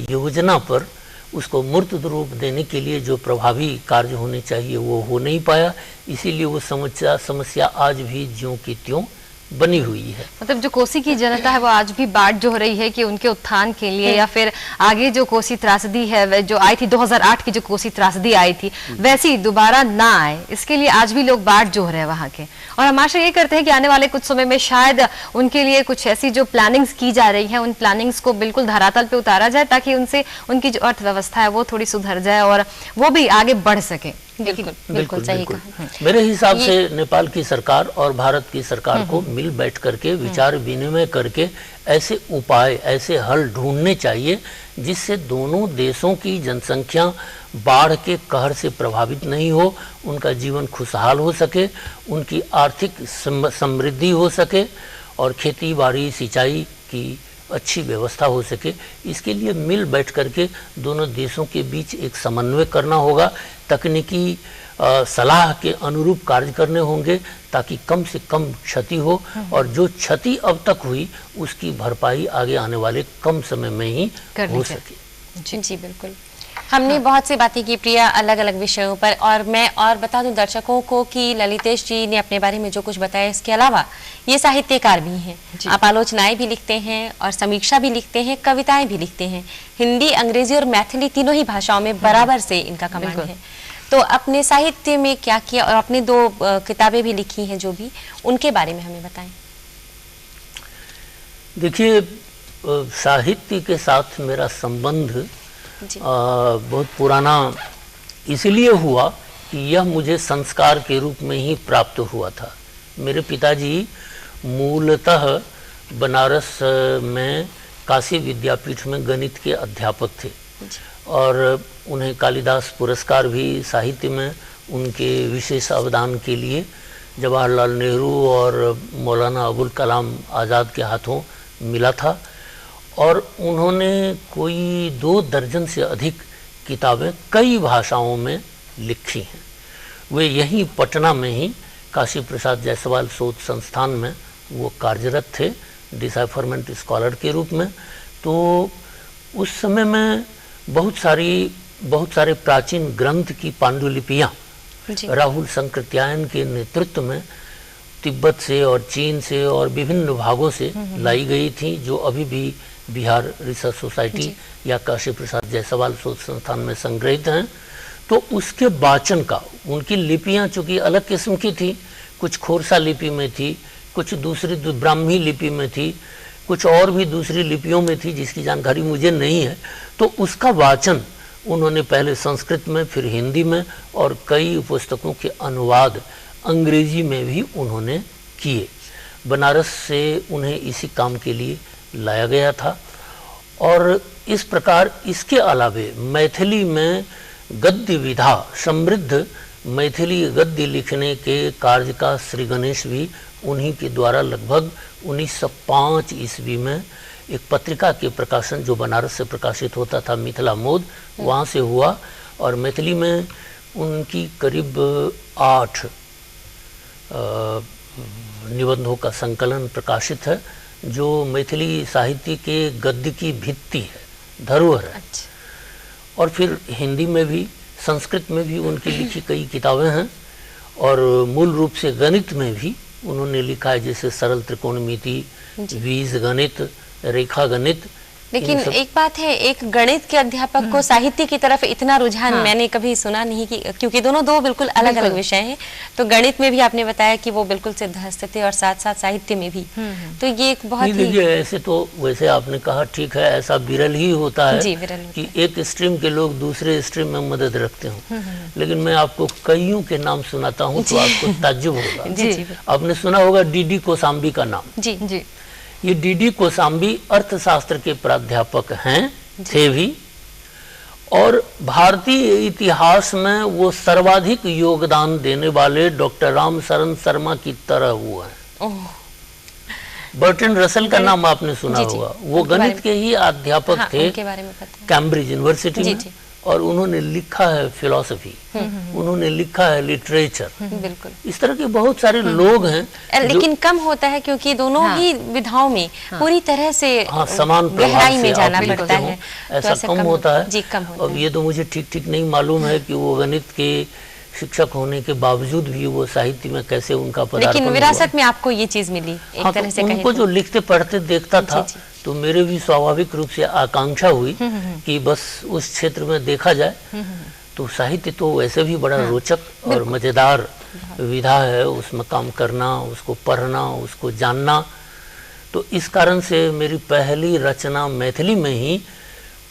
योजना पर उसको मूर्त रूप देने के लिए जो प्रभावी कार्य होने चाहिए वो हो नहीं पाया, इसीलिए वो समस्या आज भी ज्यों की त्यों बनी हुई है। मतलब जो कोसी की जनता है वो आज भी बाट जो हो रही है कि उनके उत्थान के लिए, या फिर आगे जो कोसी त्रासदी है जो आई थी 2008 की, जो कोसी त्रासदी आई थी वैसी दोबारा ना आए, इसके लिए आज भी लोग बाट जो हो रहे हैं वहाँ के। और हम आशा ये करते हैं कि आने वाले कुछ समय में शायद उनके लिए कुछ ऐसी जो प्लानिंग्स की जा रही है, उन प्लानिंग्स को बिल्कुल धरातल पे उतारा जाए, ताकि उनसे उनकी जो अर्थव्यवस्था है वो थोड़ी सुधर जाए और वो भी आगे बढ़ सके। बिल्कुल सही कहा। मेरे हिसाब से नेपाल की सरकार और भारत की सरकार को मिल बैठ करके विचार विनिमय करके ऐसे उपाय, ऐसे हल ढूंढने चाहिए जिससे दोनों देशों की जनसंख्या बाढ़ के कहर से प्रभावित नहीं हो, उनका जीवन खुशहाल हो सके, उनकी आर्थिक समृद्धि हो सके और खेती बाड़ी सिंचाई की अच्छी व्यवस्था हो सके। इसके लिए मिल बैठ करके दोनों देशों के बीच एक समन्वय करना होगा, तकनीकी सलाह के अनुरूप कार्य करने होंगे, ताकि कम से कम क्षति हो, और जो क्षति अब तक हुई उसकी भरपाई आगे आने वाले कम समय में ही हो सके। जी बिल्कुल। हमने बहुत सी बातें की प्रिया, अलग अलग विषयों पर, और मैं और बता दूं दर्शकों को कि ललितेश जी ने अपने बारे में जो कुछ बताया, इसके अलावा ये साहित्यकार भी हैं, आप आलोचनाएं भी लिखते हैं और समीक्षा भी लिखते हैं, कविताएं भी लिखते हैं, हिंदी, अंग्रेजी और मैथिली तीनों ही भाषाओं में बराबर से इनका कमांड है। तो अपने साहित्य में क्या किया, और अपने 2 किताबें भी लिखी हैं जो भी, उनके बारे में हमें बताएं। देखिए, साहित्य के साथ मेरा संबंध बहुत पुराना इसलिए हुआ कि यह मुझे संस्कार के रूप में ही प्राप्त हुआ था। मेरे पिताजी मूलतः बनारस में काशी विद्यापीठ में गणित के अध्यापक थे, और उन्हें कालिदास पुरस्कार भी साहित्य में उनके विशेष अवदान के लिए जवाहरलाल नेहरू और मौलाना अबुल कलाम आज़ाद के हाथों मिला था। और उन्होंने कोई 2 दर्जन से अधिक किताबें कई भाषाओं में लिखी हैं। वे यहीं पटना में ही काशी प्रसाद जायसवाल शोध संस्थान में वो कार्यरत थे डिसाइफरमेंट स्कॉलर के रूप में। तो उस समय में बहुत सारे प्राचीन ग्रंथ की पांडुलिपियाँ राहुल संकृत्यायन के नेतृत्व में तिब्बत से और चीन से और विभिन्न भागों से लाई गई थी, जो अभी भी बिहार रिसर्च सोसाइटी या काशी प्रसाद जायसवाल शोध संस्थान में संग्रहित हैं। तो उसके वाचन का, उनकी लिपियां चूंकि अलग किस्म की थी, कुछ खोरसा लिपि में थी, कुछ दूसरी ब्राह्मी लिपि में थी, कुछ और भी दूसरी लिपियों में थी जिसकी जानकारी मुझे नहीं है। तो उसका वाचन उन्होंने पहले संस्कृत में, फिर हिंदी में, और कई पुस्तकों के अनुवाद अंग्रेजी में भी उन्होंने किए। बनारस से उन्हें इसी काम के लिए लाया गया था। और इस प्रकार इसके अलावे मैथिली में गद्य विधा, समृद्ध मैथिली गद्य लिखने के कार्य का श्री गणेश भी उन्हीं के द्वारा लगभग 1905 ईस्वी में एक पत्रिका के प्रकाशन जो बनारस से प्रकाशित होता था, मिथिला मोद, वहाँ से हुआ। और मैथिली में उनकी करीब 8 निबंधों का संकलन प्रकाशित है, जो मैथिली साहित्य के गद्य की भित्ति है, धरोहर है। और फिर हिंदी में भी, संस्कृत में भी उनकी लिखी कई किताबें हैं। और मूल रूप से गणित में भी उन्होंने लिखा है, जैसे सरल त्रिकोणमिति, बीज गणित, रेखा गणित। लेकिन एक बात है, एक गणित के अध्यापक को साहित्य की तरफ इतना रुझान मैंने कभी सुना नहीं, कि क्योंकि दोनों 2 बिल्कुल अलग अलग विषय हैं। तो गणित में भी आपने बताया कि वो बिल्कुल सिद्धहस्त थे और साथ साथ साहित्य में भी। तो ये एक बहुत ही, ऐसे तो वैसे आपने कहा ठीक है, ऐसा विरल ही होता है कि एक स्ट्रीम के लोग दूसरे स्ट्रीम में मदद रखते हों। लेकिन मैं आपको कईयों के नाम सुनाता हूँ तो आपको ताज्जुब होगा। आपने सुना होगा डीडी कोसाम्बी का नाम। जी जी। ये डीडी कोसाम्बी अर्थशास्त्र के प्राध्यापक हैं, थे भी, और भारतीय इतिहास में वो सर्वाधिक योगदान देने वाले डॉक्टर राम शरण शर्मा की तरह हुए हैं। बर्टन रसल का नाम आपने सुना होगा, वो गणित के ही अध्यापक थे कैम्ब्रिज यूनिवर्सिटी में। और उन्होंने लिखा है फिलॉसफी, उन्होंने लिखा है लिटरेचर। बिल्कुल इस तरह के बहुत सारे लोग हैं, लेकिन कम होता है क्योंकि दोनों ही विधाओं में पूरी तरह से समान गहराई में जाना पड़ता है। ऐसा कम होता है। जी, कम होता है। अब ये तो मुझे ठीक नहीं मालूम है कि वो गणित के शिक्षक होने के बावजूद भी वो साहित्य में कैसे उनका पदार्पण, लेकिन विरासत में आपको ये चीज मिली एक तरह से। उनको जो लिखते पढ़ते देखता था तो मेरे भी स्वाभाविक रूप से आकांक्षा हुई कि बस उस क्षेत्र में देखा जाए। तो साहित्य तो वैसे भी बड़ा रोचक और मजेदार विधा है, उसमें काम करना, उसको पढ़ना, उसको जानना। तो इस कारण से मेरी पहली रचना मैथिली में ही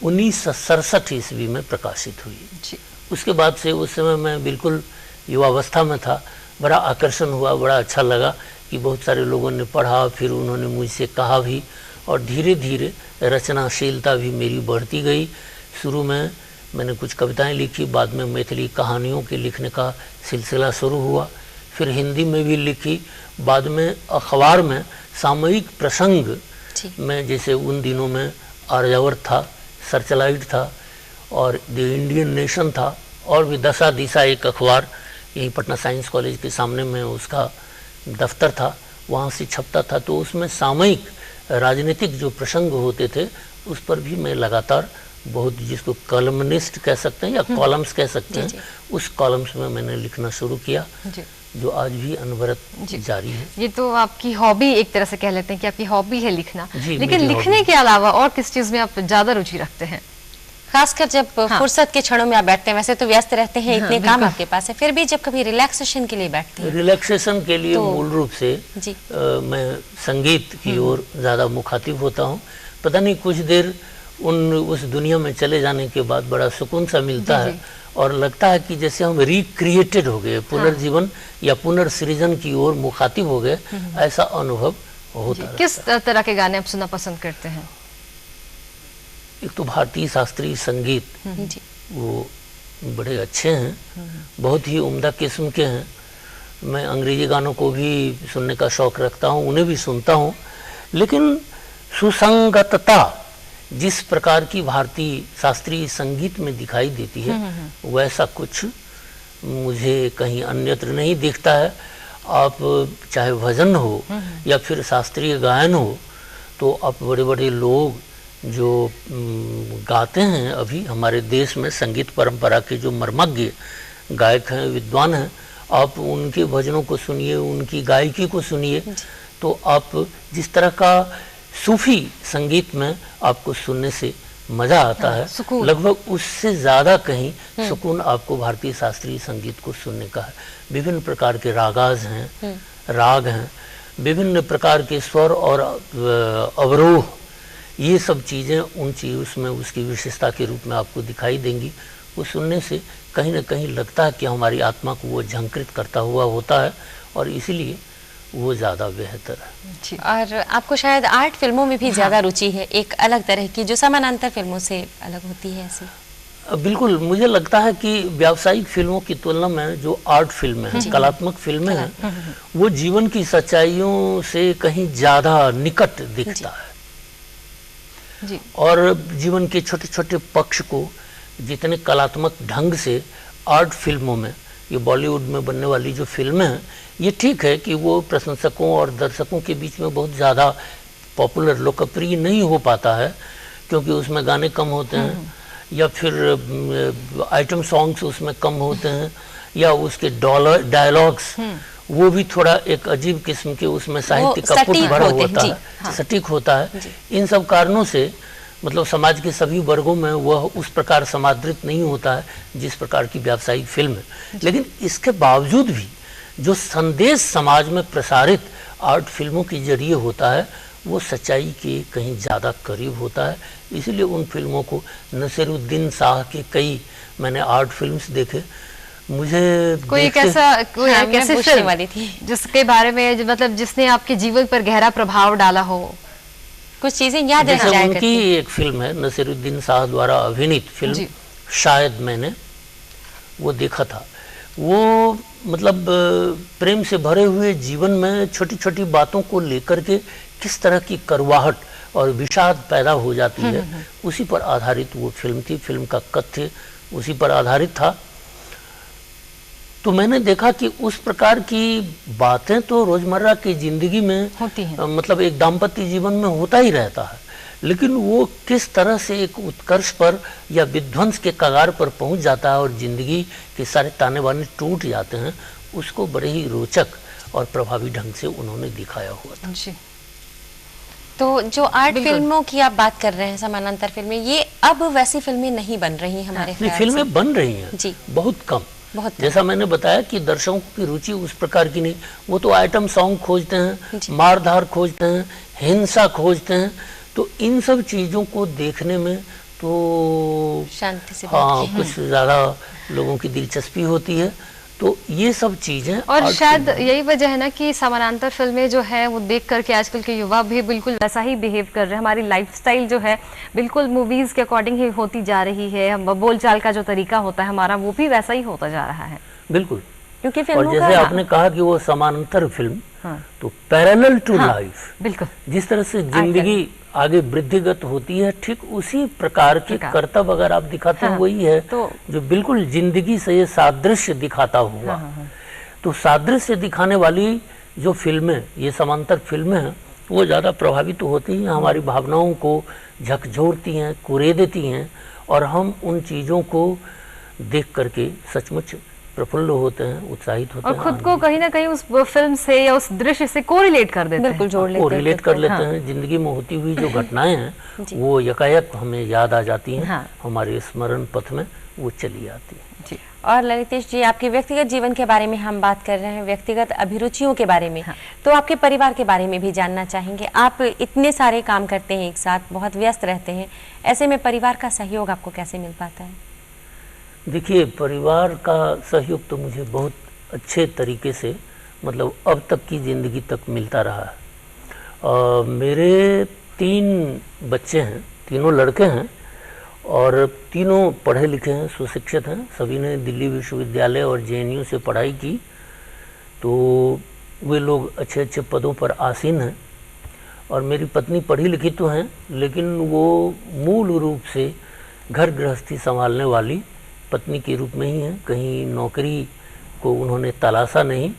1967 ईस्वी में प्रकाशित हुई। उसके बाद से, उस समय मैं बिल्कुल युवावस्था में था, बड़ा आकर्षण हुआ, बड़ा अच्छा लगा कि बहुत सारे लोगों ने पढ़ा, फिर उन्होंने मुझसे कहा भी, और धीरे धीरे रचनाशीलता भी मेरी बढ़ती गई। शुरू में मैंने कुछ कविताएं लिखी, बाद में मैथिली कहानियों के लिखने का सिलसिला शुरू हुआ, फिर हिंदी में भी लिखी, बाद में अखबार में सामयिक प्रसंग में, जैसे उन दिनों में आर्यावर्त था, सर्चलाइट था और द इंडियन नेशन था, और भी दशा दिशा एक अखबार यही पटना साइंस कॉलेज के सामने में उसका दफ्तर था, वहाँ से छपता था। तो उसमें सामयिक राजनीतिक जो प्रसंग होते थे उस पर भी मैं लगातार बहुत, जिसको कॉलमनिस्ट कह सकते हैं या कॉलम्स कह सकते हैं, उस कॉलम्स में मैंने लिखना शुरू किया, जो आज भी अनवरत जारी है। ये तो आपकी हॉबी एक तरह से कह लेते हैं कि आपकी हॉबी है लिखना। लेकिन लिखने के अलावा और किस चीज में आप ज्यादा रुचि रखते हैं? खासकर जब फुर्सत के क्षणों में आप बैठते हैं, वैसे तो व्यस्त रहते हैं, इतने काम आपके पास है, फिर भी जब कभी रिलैक्सेशन के लिए बैठते हैं? रिलैक्सेशन के लिए मूल रूप से मैं संगीत की ओर ज्यादा मुखातिब होता हूँ। पता नहीं, कुछ देर उस दुनिया में चले जाने के बाद बड़ा सुकून सा मिलता है, और लगता है कि जैसे हम रिक्रिएटेड हो गए, पुनर्जीवन या पुनर्सृजन की ओर मुखातिब हो गए, ऐसा अनुभव होता है। किस तरह के गाने आप सुनना पसंद करते हैं? एक तो भारतीय शास्त्रीय संगीत, वो बड़े अच्छे हैं, बहुत ही उम्दा किस्म के हैं। मैं अंग्रेजी गानों को भी सुनने का शौक रखता हूँ, उन्हें भी सुनता हूँ, लेकिन सुसंगतता जिस प्रकार की भारतीय शास्त्रीय संगीत में दिखाई देती है वैसा कुछ मुझे कहीं अन्यत्र नहीं दिखता है। आप चाहे भजन हो या फिर शास्त्रीय गायन हो, तो आप बड़े बड़े लोग जो गाते हैं अभी हमारे देश में, संगीत परंपरा के जो मर्मज्ञ गायक हैं, विद्वान हैं, आप उनके भजनों को सुनिए, उनकी गायकी को सुनिए, तो आप जिस तरह का सूफी संगीत में आपको सुनने से मजा आता है, लगभग उससे ज़्यादा कहीं सुकून आपको भारतीय शास्त्रीय संगीत को सुनने का है। विभिन्न प्रकार के रागाज हैं, राग हैं, विभिन्न प्रकार के स्वर और अवरोह, ये सब चीज़ें उन चीज़ उसमें उसकी विशेषता के रूप में आपको दिखाई देंगी। वो सुनने से कहीं ना कहीं लगता है कि हमारी आत्मा को वो झंकृत करता हुआ होता है, और इसीलिए वो ज़्यादा बेहतर है। और आपको शायद आर्ट फिल्मों में भी ज़्यादा रुचि है, एक अलग तरह की जो समानांतर फिल्मों से अलग होती है ऐसी? बिल्कुल, मुझे लगता है कि व्यावसायिक फिल्मों की तुलना में जो आर्ट फिल्में हैं, कलात्मक फिल्में हैं, वो जीवन की सच्चाइयों से कहीं ज़्यादा निकट दिखता है। जी। और जीवन के छोटे छोटे पक्ष को जितने कलात्मक ढंग से आर्ट फिल्मों में, ये बॉलीवुड में बनने वाली जो फिल्में हैं, ये ठीक है कि वो प्रशंसकों और दर्शकों के बीच में बहुत ज़्यादा पॉपुलर, लोकप्रिय नहीं हो पाता है, क्योंकि उसमें गाने कम होते हैं, या फिर आइटम सॉन्ग्स उसमें कम होते हैं, या उसके डायलॉग्स वो भी थोड़ा एक अजीब किस्म के उसमें साहित्य का पुट भरा होता है, सटीक होता है। इन सब कारणों से मतलब समाज के सभी वर्गों में वह उस प्रकार समादृत नहीं होता है जिस प्रकार की व्यावसायिक फिल्म है। लेकिन इसके बावजूद भी जो संदेश समाज में प्रसारित आर्ट फिल्मों के जरिए होता है, वो सच्चाई के कहीं ज़्यादा करीब होता है। इसीलिए उन फिल्मों को, नसीरुद्दीन शाह के कई मैंने आर्ट फिल्म्स देखे, मुझे कोई कैसे फिल्म वाली थी जिसके बारे में मतलब जिसने आपके जीवन पर गहरा प्रभाव डाला हो, कुछ चीजें याद रह जाए? उनकी एक फिल्म है नसीरुद्दीन शाह द्वारा अभिनीत फिल्म, शायद मैंने वो देखा था। वो मतलब प्रेम से भरे हुए जीवन में छोटी छोटी बातों को लेकर के किस तरह की करवाहट और विषाद पैदा हो जाती है, उसी पर आधारित वो फिल्म थी। फिल्म का कथ्य उसी पर आधारित था। तो मैंने देखा कि उस प्रकार की बातें तो रोजमर्रा की जिंदगी में होती हैं, मतलब एक दाम्पत्य जीवन में होता ही रहता है, लेकिन वो किस तरह से एक उत्कर्ष पर या विध्वंस के कगार पर पहुंच जाता है और जिंदगी के सारे ताने बाने टूट जाते हैं, उसको बड़े ही रोचक और प्रभावी ढंग से उन्होंने दिखाया हुआ था। जी। तो जो आर्ट फिल्मों की आप बात कर रहे हैं, समानांतर फिल्में, ये अब वैसी फिल्में नहीं बन रही हमारे ख्याल से? फिल्में बन रही हैं जी, बहुत कम। जैसा मैंने बताया कि दर्शकों की रुचि उस प्रकार की नहीं, वो तो आइटम सॉन्ग खोजते हैं, मारधार खोजते हैं, हिंसा खोजते हैं। तो इन सब चीजों को देखने में तो शांति से कुछ ज्यादा लोगों की दिलचस्पी होती है। तो ये सब चीजें, और शायद यही वजह है ना कि समानांतर फिल्में जो है वो देख करके आजकल के युवा भी बिल्कुल वैसा ही बिहेव कर रहे हैं। हमारी लाइफस्टाइल जो है बिल्कुल मूवीज के अकॉर्डिंग ही होती जा रही है, बोलचाल का जो तरीका होता है हमारा वो भी वैसा ही होता जा रहा है। बिल्कुल, क्योंकि और जैसे आपने कहा कि वो समानांतर फिल्म, तो पैरेलल टू लाइफ, बिल्कुल जिस तरह से जिंदगी आगे वृद्धिगत होती है, ठीक उसी प्रकार के कर्तव्य अगर आप दिखाते हैं, वही है तो जो बिल्कुल जिंदगी से ये सादृश्य दिखाता हुआ। तो सादृश्य दिखाने वाली जो फिल्में, ये समांतर फिल्में हैं, वो ज्यादा प्रभावित होती हैं, हमारी भावनाओं को झकझोरती हैं, कुरे देती हैं, और हम उन चीजों को देख करके सचमुच प्रफुल्ल होते हैं, उत्साहित होते हैं, और खुद को कहीं ना कहीं उस फिल्म से या उस दृश्य से कोरिलेट कर देते हैं, बिल्कुल जोड़ लेते हैं, कोरिलेट कर लेते हैं। जिंदगी में होती हुई जो घटनाएं हैं वो यकायक हमें याद आ जाती हैं, हमारे स्मरण पथ में वो चली आती है। जी। और ललितेश जी, आपके व्यक्तिगत जीवन के बारे में हम बात कर रहे हैं, व्यक्तिगत अभिरुचियों के बारे में, तो आपके परिवार के बारे में भी जानना चाहेंगे। आप इतने सारे काम करते हैं एक साथ, बहुत व्यस्त रहते हैं, ऐसे में परिवार का सहयोग आपको कैसे मिल पाता है? देखिए, परिवार का सहयोग तो मुझे बहुत अच्छे तरीके से मतलब अब तक की ज़िंदगी तक मिलता रहा है। मेरे 3 बच्चे हैं, तीनों लड़के हैं, और तीनों पढ़े लिखे हैं, सुशिक्षित हैं, सभी ने दिल्ली विश्वविद्यालय और JNU से पढ़ाई की। तो वे लोग अच्छे अच्छे पदों पर आसीन हैं, और मेरी पत्नी पढ़ी लिखी तो हैं, लेकिन वो मूल रूप से घर गृहस्थी संभालने वाली पत्नी के रूप में ही हैं। कहीं नौकरी को उन्होंने तलाशा नहीं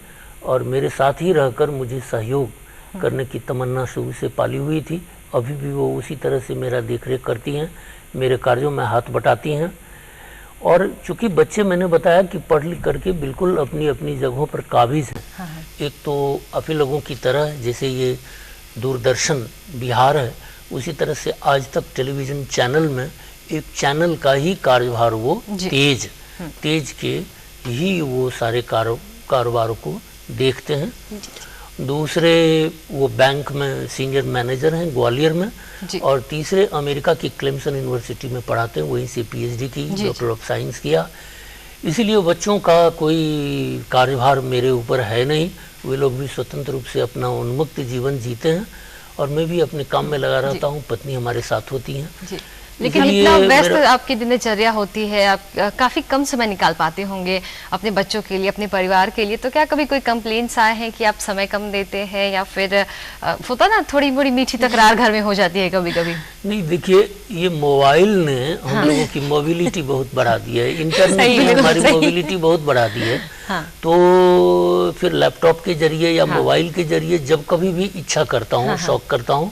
और मेरे साथ ही रहकर मुझे सहयोग करने की तमन्ना शुरू से पाली हुई थी। अभी भी वो उसी तरह से मेरा देखरेख करती हैं, मेरे कार्यों में हाथ बटाती हैं। और चूंकि बच्चे, मैंने बताया कि पढ़ लिख करके बिल्कुल अपनी अपनी जगहों पर काबिज हैं। एक तो आप ही लोगों की तरह जैसे ये दूरदर्शन बिहार है, उसी तरह से आज तक टेलीविज़न चैनल में एक चैनल का ही कार्यभार वो तेज के ही वो सारे कारोबारों को देखते हैं। दूसरे वो बैंक में सीनियर मैनेजर हैं ग्वालियर में, और तीसरे अमेरिका की क्लेमसन यूनिवर्सिटी में पढ़ाते हैं, वहीं से पीएचडी की, डॉक्टर ऑफ साइंस किया। इसीलिए बच्चों का कोई कार्यभार मेरे ऊपर है नहीं। वे लोग भी स्वतंत्र रूप से अपना उन्मुक्त जीवन जीते हैं और मैं भी अपने काम में लगा रहता हूँ। पत्नी हमारे साथ होती हैं। लेकिन इतना व्यस्त आपकी दिनचर्या होती है, आप काफी कम समय निकाल पाते होंगे अपने बच्चों के लिए, अपने परिवार के लिए, तो क्या कभी कोई कंप्लेंट्स आए हैं कि आप समय कम देते हैं, या फिर होता ना थोड़ी बड़ी मीठी तकरार घर में हो जाती है कभी कभी? नहीं, देखिए, ये मोबाइल ने हम लोगों की मोबिलिटी बहुत बढ़ा दी है, इंटरनेट ने हमारी मोबिलिटी बहुत बढ़ा दी है। तो फिर लैपटॉप के जरिए या मोबाइल के जरिए जब कभी भी इच्छा करता हूँ, शौक करता हूँ,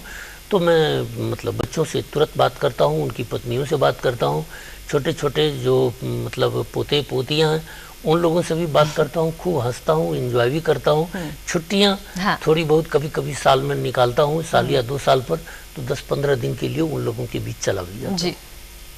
तो मैं मतलब बच्चों से तुरंत बात करता हूँ, उनकी पत्नियों से बात करता हूँ, छोटे छोटे जो मतलब पोते पोतियाँ हैं उन लोगों से भी बात करता हूँ, खूब हंसता हूँ, एंजॉय भी करता हूँ। छुट्टियाँ थोड़ी बहुत कभी कभी साल में निकालता हूँ, साल या 2 साल पर, तो 10-15 दिन के लिए उन लोगों के बीच चला भी जाता हूँ।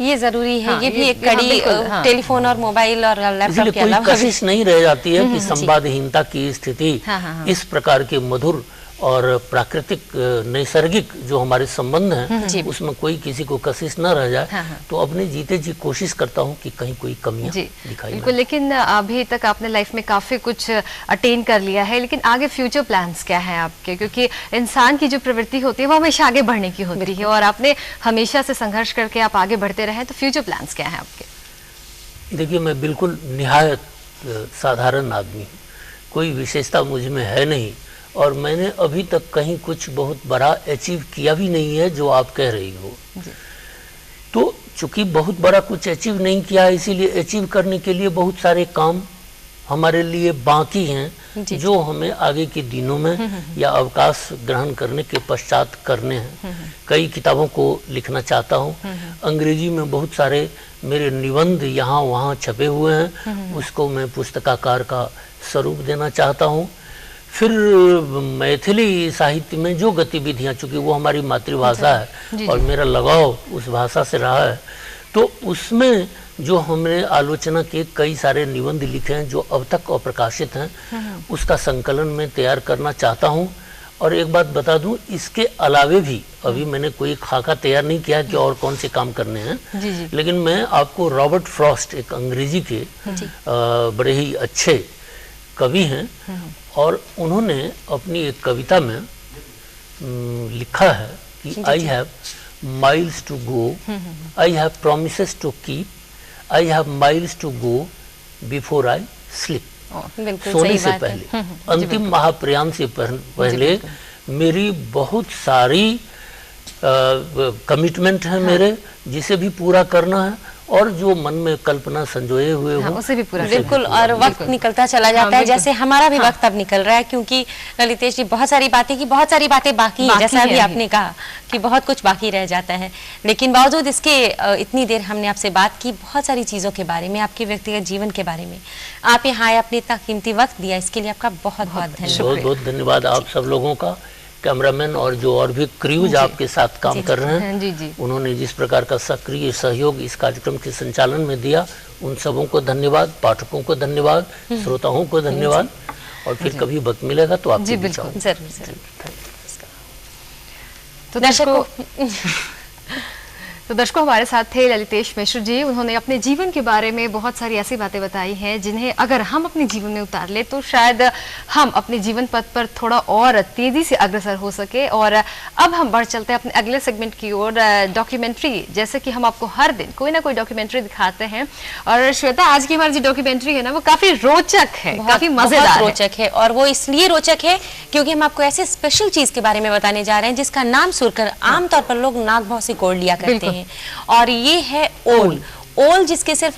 ये जरूरी है। ये भी एक कड़ी टेलीफोन और मोबाइल और लैपटॉप के अलावा कोशिश नहीं रह जाती है कि संवादहीनता की स्थिति इस प्रकार के मधुर और प्राकृतिक नैसर्गिक जो हमारे संबंध हैं उसमें कोई किसी को कशिश न रह जाए। तो अपने जीते जी कोशिश करता हूँ कि कहीं कोई कमियां दिखाई बिल्कुल। लेकिन अभी तक आपने लाइफ में काफी कुछ अटेन कर लिया है, लेकिन आगे फ्यूचर प्लान्स क्या हैं आपके? क्योंकि इंसान की जो प्रवृत्ति होती है वो हमेशा आगे बढ़ने की होती है और आपने हमेशा से संघर्ष करके आप आगे बढ़ते रहे, तो फ्यूचर प्लान्स क्या है आपके? देखिए, मैं बिल्कुल निहायत साधारण आदमी हूँ, कोई विशेषता मुझ में है नहीं, और मैंने अभी तक कहीं कुछ बहुत बड़ा अचीव किया भी नहीं है जो आप कह रही हो। तो चूंकि बहुत बड़ा कुछ अचीव नहीं किया है, इसीलिए अचीव करने के लिए बहुत सारे काम हमारे लिए बाकी हैं जो हमें आगे के दिनों में या अवकाश ग्रहण करने के पश्चात करने हैं। कई किताबों को लिखना चाहता हूँ, अंग्रेजी में बहुत सारे मेरे निबंध यहाँ वहाँ छपे हुए हैं, उसको मैं पुस्तकाकार का स्वरूप देना चाहता हूँ। फिर मैथिली साहित्य में जो गतिविधियाँ, चूँकि वो हमारी मातृभाषा है और मेरा लगाव उस भाषा से रहा है, तो उसमें जो हमने आलोचना के कई सारे निबंध लिखे हैं जो अब तक अप्रकाशित हैं, उसका संकलन में तैयार करना चाहता हूँ। और एक बात बता दूं, इसके अलावे भी अभी मैंने कोई खाका तैयार नहीं किया कि और कौन से काम करने हैं, लेकिन मैं आपको रॉबर्ट फ्रॉस्ट, एक अंग्रेजी के बड़े ही अच्छे कवि हैं, और उन्होंने अपनी एक कविता में लिखा है कि I have miles to go, I have promises to keep, I have miles to go before I sleep. सोने से पहले, अंतिम महाप्रयाण से पहले मेरी बहुत सारी कमिटमेंट है मेरे, जिसे भी पूरा करना है, और जो मन में कल्पना संजोए हुए हो उसे भी पूरा। बिल्कुल। और वक्त निकलता चला जाता है, जैसे हमारा भी वक्त अब निकल रहा है, क्योंकि ललितेश जी बहुत सारी बातें की, बहुत सारी बातें बाकी हैं, जैसा अभी आपने कहा कि बहुत कुछ बाकी रह जाता है। लेकिन बावजूद इसके इतनी देर हमने आपसे बात की, बहुत सारी चीज़ों के बारे में, आपके व्यक्तिगत जीवन के बारे में, आप यहाँ आए, अपने इतना कीमती वक्त दिया, इसके लिए आपका बहुत बहुत धन्यवाद। बहुत बहुत धन्यवाद आप सब लोगों का, कैमरामैन और जो और भी क्रूज आपके साथ काम कर रहे हैं, उन्होंने जिस प्रकार का सक्रिय सहयोग इस कार्यक्रम के संचालन में दिया, उन सबों को धन्यवाद, पाठकों को धन्यवाद, श्रोताओं को धन्यवाद। और फिर कभी वक्त मिलेगा तो आपसे बिल्कुल जरूर। तो दर्शकों तो दर्शकों, हमारे साथ थे ललितेश मिश्र जी। उन्होंने अपने जीवन के बारे में बहुत सारी ऐसी बातें बताई हैं जिन्हें अगर हम अपने जीवन में उतार ले तो शायद हम अपने जीवन पथ पर थोड़ा और तेजी से अग्रसर हो सके। और अब हम बढ़ चलते हैं अपने अगले सेगमेंट की ओर, डॉक्यूमेंट्री। जैसे कि हम आपको हर दिन कोई ना कोई डॉक्यूमेंट्री दिखाते हैं, और श्वेता, आज की हमारी जो डॉक्यूमेंट्री है ना, वो काफी रोचक है, काफी मजेदार रोचक है। और वो इसलिए रोचक है क्योंकि हम आपको ऐसे स्पेशल चीज के बारे में बताने जा रहे हैं जिसका नाम सुनकर आमतौर पर लोग नाक भौं से कोड़ लिया करते हैं। और ये है ओल। ओल जिसके सिर्फ